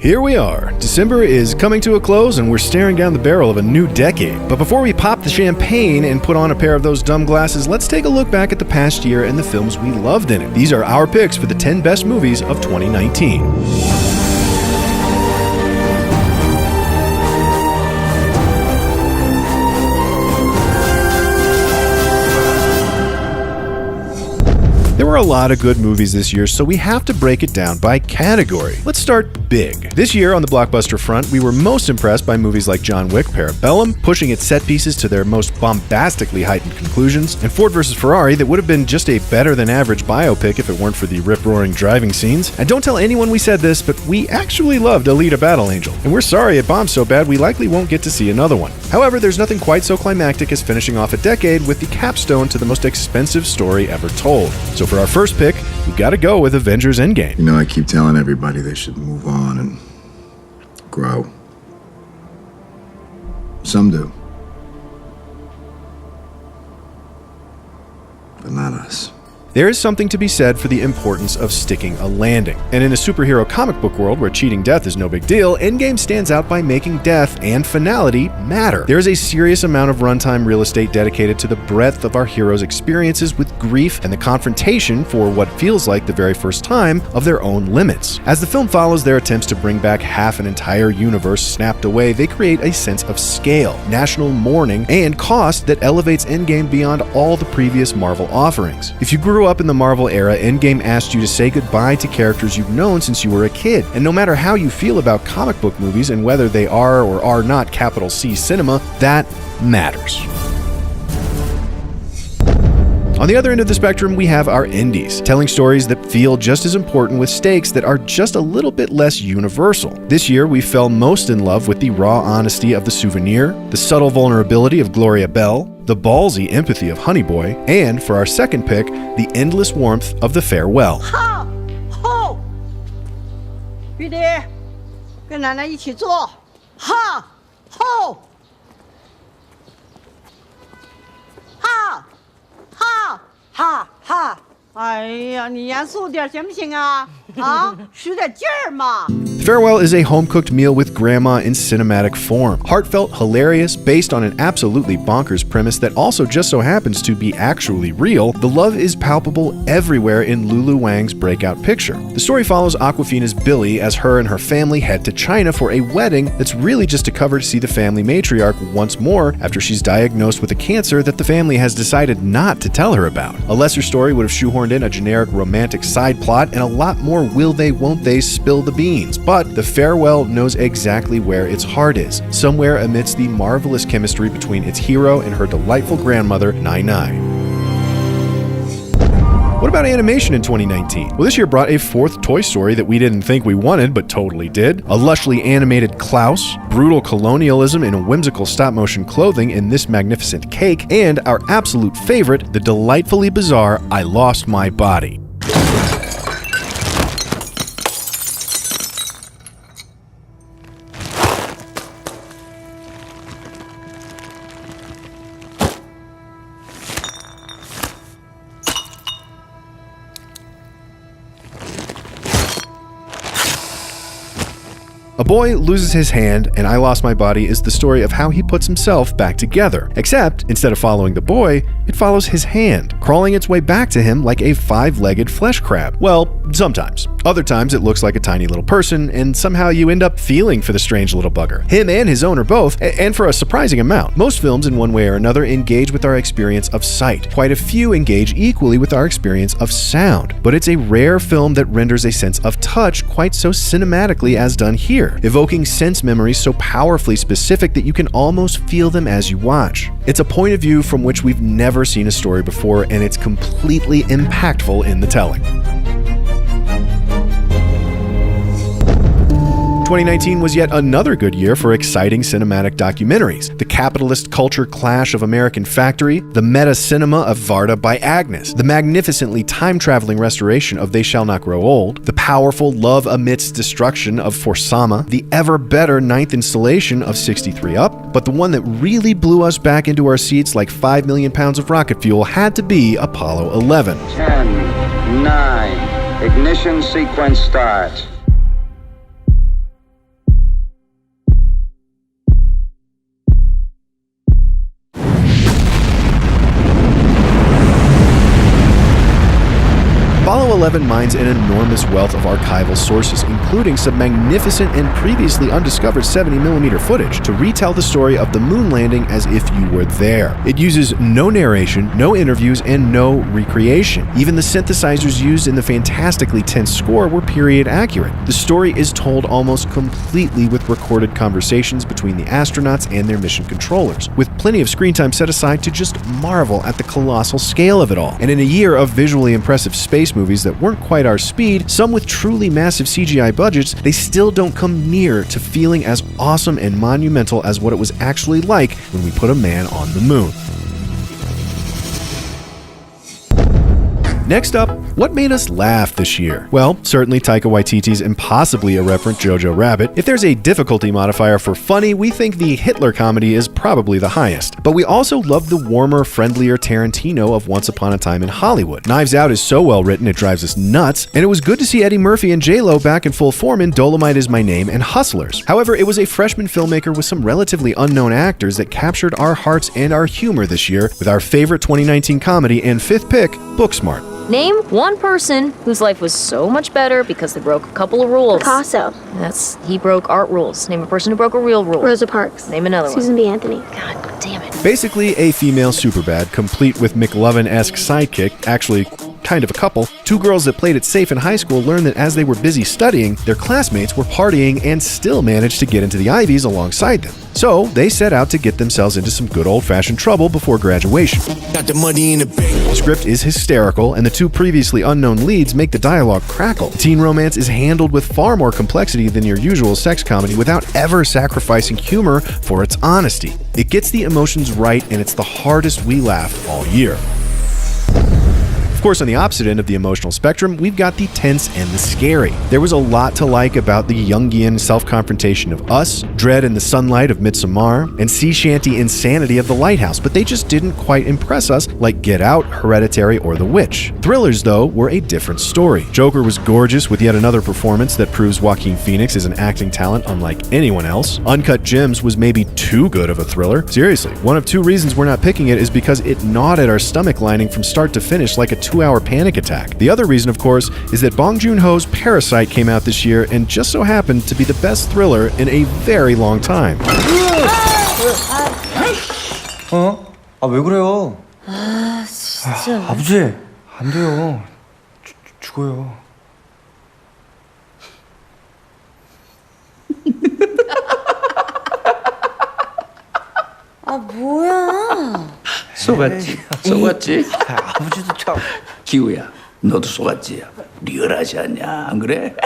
Here we are. December is coming to a close and we're staring down the barrel of a new decade. But before we pop the champagne and put on a pair of those dumb glasses, let's take a look back at the past year and the films we loved in it. These are our picks for the 10 best movies of 2019. There were a lot of good movies this year, so we have to break it down by category. Let's start big. This year on the blockbuster front, we were most impressed by movies like John Wick Parabellum, pushing its set pieces to their most bombastically heightened conclusions, and Ford vs. Ferrari that would have been just a better-than-average biopic if it weren't for the rip-roaring driving scenes. And don't tell anyone we said this, but we actually loved Alita Battle Angel, and we're sorry it bombed so bad we likely won't get to see another one. However, there's nothing quite so climactic as finishing off a decade with the capstone to the most expensive story ever told. So for our first pick, we gotta go with Avengers Endgame. You know, I keep telling everybody they should move on and grow. Some do. But not us. There is something to be said for the importance of sticking a landing. And in a superhero comic book world where cheating death is no big deal, Endgame stands out by making death and finality matter. There is a serious amount of runtime real estate dedicated to the breadth of our heroes' experiences with grief and the confrontation for what feels like the very first time of their own limits. As the film follows their attempts to bring back half an entire universe snapped away, they create a sense of scale, national mourning, and cost that elevates Endgame beyond all the previous Marvel offerings. If you grew up in the Marvel era, Endgame asked you to say goodbye to characters you've known since you were a kid. And no matter how you feel about comic book movies and whether they are or are not capital C cinema, that matters. On the other end of the spectrum, we have our indies, telling stories that feel just as important with stakes that are just a little bit less universal. This year, we fell most in love with the raw honesty of The Souvenir, the subtle vulnerability of Gloria Bell, the ballsy empathy of Honey Boy, and for our second pick, the endless warmth of The Farewell. 好，好，玉迪，跟奶奶一起做，好，好，好，好，好，好。哎呀，你严肃点行不行啊？啊，使点劲儿嘛。 The Farewell is a home-cooked meal with grandma in cinematic form. Heartfelt, hilarious, based on an absolutely bonkers premise that also just so happens to be actually real, the love is palpable everywhere in Lulu Wang's breakout picture. The story follows Awkwafina's Billy as her and her family head to China for a wedding that's really just a cover to see the family matriarch once more after she's diagnosed with a cancer that the family has decided not to tell her about. A lesser story would have shoehorned in a generic romantic side plot and a lot more will they, won't they spill the beans. But The Farewell knows exactly where its heart is, somewhere amidst the marvelous chemistry between its hero and her delightful grandmother, Nai Nai. What about animation in 2019? Well, this year brought a fourth Toy Story that we didn't think we wanted, but totally did. A lushly animated Klaus, brutal colonialism in whimsical stop-motion clothing in This Magnificent Cake, and our absolute favorite, the delightfully bizarre I Lost My Body. A boy loses his hand, and I Lost My Body is the story of how he puts himself back together. Except, instead of following the boy, it follows his hand, crawling its way back to him like a five-legged flesh crab. Well, sometimes. Other times it looks like a tiny little person, and somehow you end up feeling for the strange little bugger. Him and his owner both, and for a surprising amount. Most films, in one way or another, engage with our experience of sight. Quite a few engage equally with our experience of sound. But it's a rare film that renders a sense of touch quite so cinematically as done here, evoking sense memories so powerfully specific that you can almost feel them as you watch. It's a point of view from which we've never seen a story before, and it's completely impactful in the telling. 2019 was yet another good year for exciting cinematic documentaries. The capitalist culture clash of American Factory, the meta cinema of Varda by Agnes, the magnificently time-traveling restoration of They Shall Not Grow Old, the powerful love amidst destruction of Forsama, the ever better ninth installation of 63 Up, but the one that really blew us back into our seats like 5 million pounds of rocket fuel had to be Apollo 11. 10, 9, ignition sequence start. 2011 mines an enormous wealth of archival sources, including some magnificent and previously undiscovered 70mm footage to retell the story of the moon landing as if you were there. It uses no narration, no interviews, and no recreation. Even the synthesizers used in the fantastically tense score were period accurate. The story is told almost completely with recorded conversations between the astronauts and their mission controllers, with plenty of screen time set aside to just marvel at the colossal scale of it all. And in a year of visually impressive space movies that weren't quite our speed, some with truly massive CGI budgets, they still don't come near to feeling as awesome and monumental as what it was actually like when we put a man on the moon. Next up, what made us laugh this year? Well, certainly Taika Waititi's impossibly irreverent Jojo Rabbit. If there's a difficulty modifier for funny, we think the Hitler comedy is probably the highest. But we also love the warmer, friendlier Tarantino of Once Upon a Time in Hollywood. Knives Out is so well written it drives us nuts, and it was good to see Eddie Murphy and J-Lo back in full form in Dolomite Is My Name and Hustlers. However, it was a freshman filmmaker with some relatively unknown actors that captured our hearts and our humor this year with our favorite 2019 comedy and fifth pick, Booksmart. Name one person whose life was so much better because they broke a couple of rules. Picasso. He broke art rules. Name a person who broke a real rule. Rosa Parks. Name another Susan one. B. Anthony. God damn it. Basically, a female Superbad, complete with McLovin-esque sidekick, actually kind of a couple. Two girls that played it safe in high school learned that as they were busy studying, their classmates were partying and still managed to get into the Ivies alongside them. So they set out to get themselves into some good old-fashioned trouble before graduation. Got the money in the bank. The script is hysterical, and the two previously unknown leads make the dialogue crackle. The teen romance is handled with far more complexity than your usual sex comedy without ever sacrificing humor for its honesty. It gets the emotions right, and it's the hardest we laugh all year. Of course, on the opposite end of the emotional spectrum, we've got the tense and the scary. There was a lot to like about the Jungian self-confrontation of Us, dread in the sunlight of Midsommar, and sea shanty insanity of The Lighthouse, but they just didn't quite impress us like Get Out, Hereditary, or The Witch. Thrillers, though, were a different story. Joker was gorgeous with yet another performance that proves Joaquin Phoenix is an acting talent unlike anyone else. Uncut Gems was maybe too good of a thriller. Seriously, one of two reasons we're not picking it is because it gnawed at our stomach lining from start to finish like a 2-hour panic attack. The other reason, of course, is that Bong Joon-ho's Parasite came out this year and just so happened to be the best thriller in a very long time. 왜 그래요? 진짜. 아버지, 안 돼요. 죽어요. 뭐야? 속았지? 속았지? 아버지도 참. 기우야, 너도 속았지? 리얼하지 않냐? 안 그래?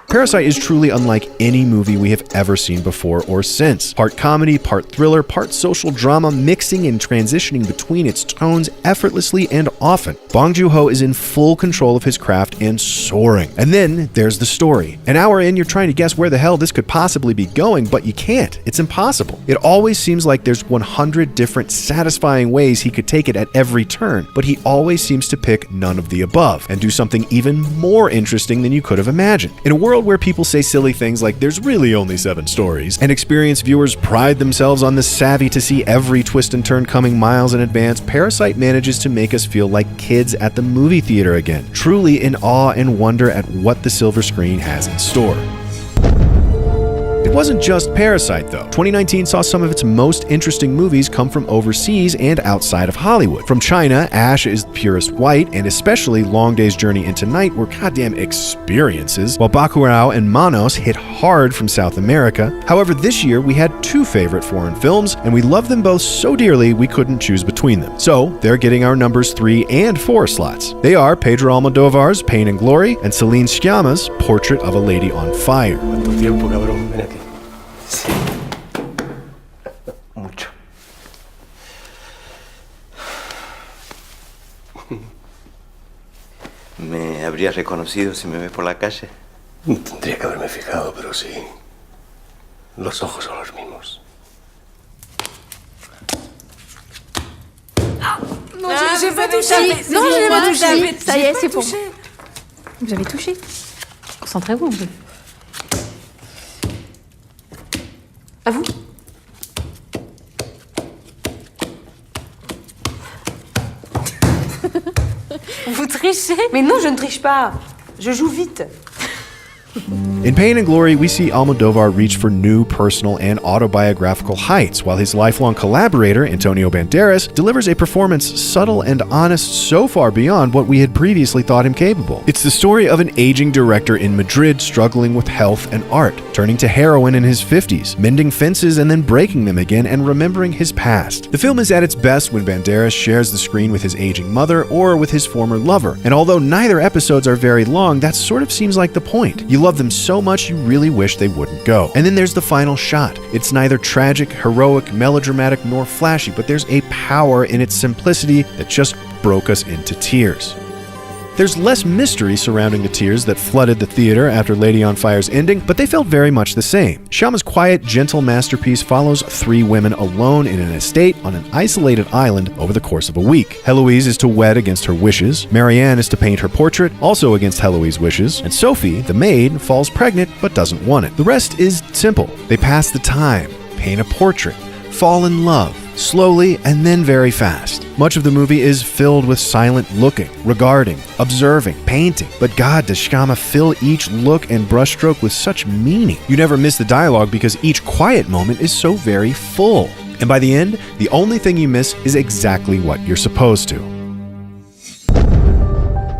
Parasite is truly unlike any movie we have ever seen before or since. Part comedy, part thriller, part social drama, mixing and transitioning between its tones effortlessly and often. Bong Joon-ho is in full control of his craft and soaring. And then there's the story. An hour in, you're trying to guess where the hell this could possibly be going, but you can't. It's impossible. It always seems like there's 100 different satisfying ways he could take it at every turn, but he always seems to pick none of the above and do something even more interesting than you could have imagined. In a world where people say silly things like there's really only 7 stories, and experienced viewers pride themselves on the savvy to see every twist and turn coming miles in advance, Parasite manages to make us feel like kids at the movie theater again, truly in awe and wonder at what the silver screen has in store. It wasn't just Parasite, though. 2019 saw some of its most interesting movies come from overseas and outside of Hollywood. From China, Ash is purest white, and especially Long Day's Journey into Night were goddamn experiences, while Bacurau and Manos hit hard from South America. However, this year we had 2 favorite foreign films, and we love them both so dearly we couldn't choose between them. So, they're getting our numbers 3 and 4 slots. They are Pedro Almodovar's Pain and Glory and Celine Sciamma's Portrait of a Lady on Fire. Sí. Mucho. ¿Me habrías reconocido si me ves por la calle? Tendría que haberme fijado, pero sí. Los ojos son los mismos. Non, j'ai pas touché. Non, j'ai pas touché. Ça y est, c'est bon. Vous avez touché. Concentrez-vous un peu. À vous. Vous triché? Mais non, je ne triche pas. Je joue vite. In Pain and Glory, we see Almodovar reach for new personal and autobiographical heights, while his lifelong collaborator, Antonio Banderas, delivers a performance subtle and honest so far beyond what we had previously thought him capable. It's the story of an aging director in Madrid struggling with health and art, turning to heroin in his 50s, mending fences and then breaking them again, and remembering his past. The film is at its best when Banderas shares the screen with his aging mother or with his former lover, and although neither episodes are very long, that sort of seems like the point. You love them so much you really wish they wouldn't go. And then there's the final shot. It's neither tragic, heroic, melodramatic, nor flashy, but there's a power in its simplicity that just broke us into tears. There's less mystery surrounding the tears that flooded the theater after Lady on Fire's ending, but they felt very much the same. Shyama's quiet, gentle masterpiece follows 3 women alone in an estate on an isolated island over the course of a week. Heloise is to wed against her wishes, Marianne is to paint her portrait, also against Heloise's wishes, and Sophie, the maid, falls pregnant but doesn't want it. The rest is simple. They pass the time, paint a portrait, fall in love, slowly and then very fast. Much of the movie is filled with silent looking, regarding, observing, painting. But God, does Shyama fill each look and brushstroke with such meaning. You never miss the dialogue because each quiet moment is so very full. And by the end, the only thing you miss is exactly what you're supposed to.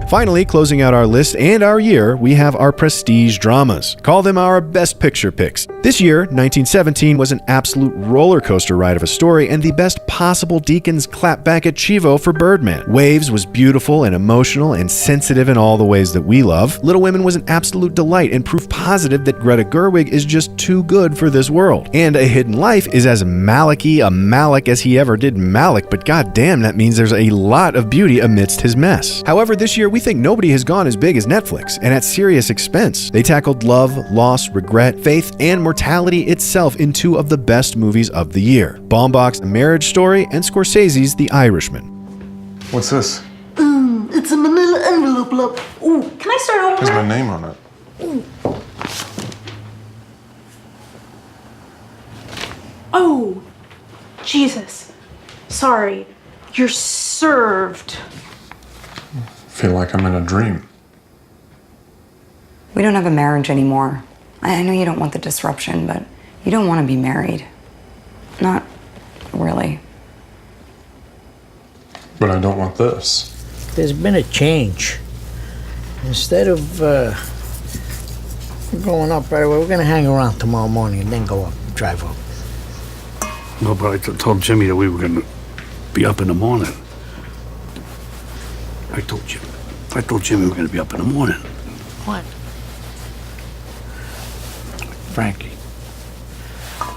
Finally, closing out our list and our year, we have our prestige dramas. Call them our best picture picks. This year, 1917, was an absolute roller coaster ride of a story and the best possible Deacon's clapback at Chivo for Birdman. Waves was beautiful and emotional and sensitive in all the ways that we love. Little Women was an absolute delight and proof positive that Greta Gerwig is just too good for this world. And A Hidden Life is as Malicky a Malik as he ever did Malik, but goddamn, that means there's a lot of beauty amidst his mess. However, this year we think nobody has gone as big as Netflix, and at serious expense. They tackled love, loss, regret, faith, and mortality itself in 2 of the best movies of the year: Baumbach's Marriage Story and Scorsese's The Irishman. What's this? It's a manila envelope, love. Ooh, can I start over? There's my name on it. Oh, Jesus. Sorry. You're served. Feel like I'm in a dream. We don't have a marriage anymore. I know you don't want the disruption, but you don't want to be married. Not really. But I don't want this. There's been a change. Instead of going up right away, we're gonna hang around tomorrow morning and then go up, drive up. No, but I told Jimmy that we were going to be up in the morning. I told Jimmy we were going to be up in the morning. What? Frankie,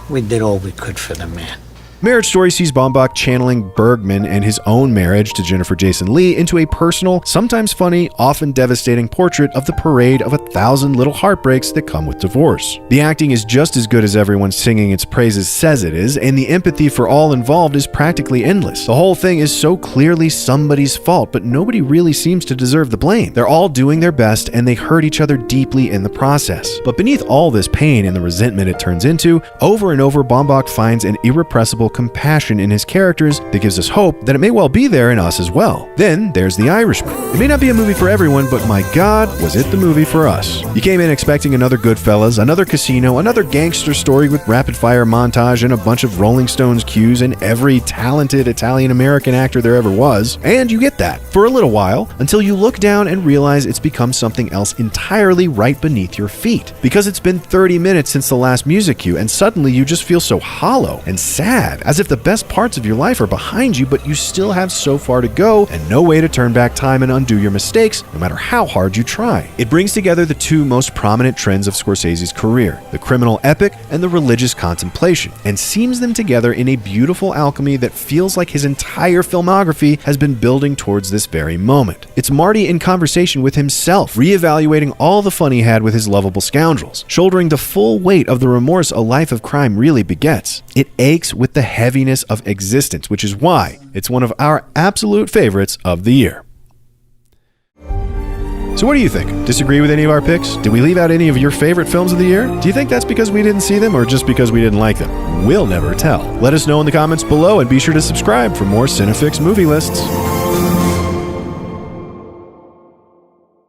we did all we could for the man. Marriage Story sees Baumbach channeling Bergman and his own marriage to Jennifer Jason Leigh into a personal, sometimes funny, often devastating portrait of the parade of 1,000 little heartbreaks that come with divorce. The acting is just as good as everyone singing its praises says it is, and the empathy for all involved is practically endless. The whole thing is so clearly somebody's fault, but nobody really seems to deserve the blame. They're all doing their best, and they hurt each other deeply in the process. But beneath all this pain and the resentment it turns into, over and over Baumbach finds an irrepressible compassion in his characters that gives us hope that it may well be there in us as well. Then there's The Irishman. It may not be a movie for everyone, but my God, was it the movie for us. You came in expecting another Goodfellas, another Casino, another gangster story with rapid-fire montage and a bunch of Rolling Stones cues and every talented Italian-American actor there ever was, and you get that for a little while until you look down and realize it's become something else entirely right beneath your feet. Because it's been 30 minutes since the last music cue, and suddenly you just feel so hollow and sad, as if the best parts of your life are behind you, but you still have so far to go and no way to turn back time and undo your mistakes, no matter how hard you try. It brings together the 2 most prominent trends of Scorsese's career, the criminal epic and the religious contemplation, and seams them together in a beautiful alchemy that feels like his entire filmography has been building towards this very moment. It's Marty in conversation with himself, reevaluating all the fun he had with his lovable scoundrels, shouldering the full weight of the remorse a life of crime really begets. It aches with the heaviness of existence, which is why it's one of our absolute favorites of the year. So what do you think? Disagree with any of our picks? Did we leave out any of your favorite films of the year? Do you think that's because we didn't see them or just because we didn't like them? We'll never tell. Let us know in the comments below and be sure to subscribe for more Cinefix movie lists.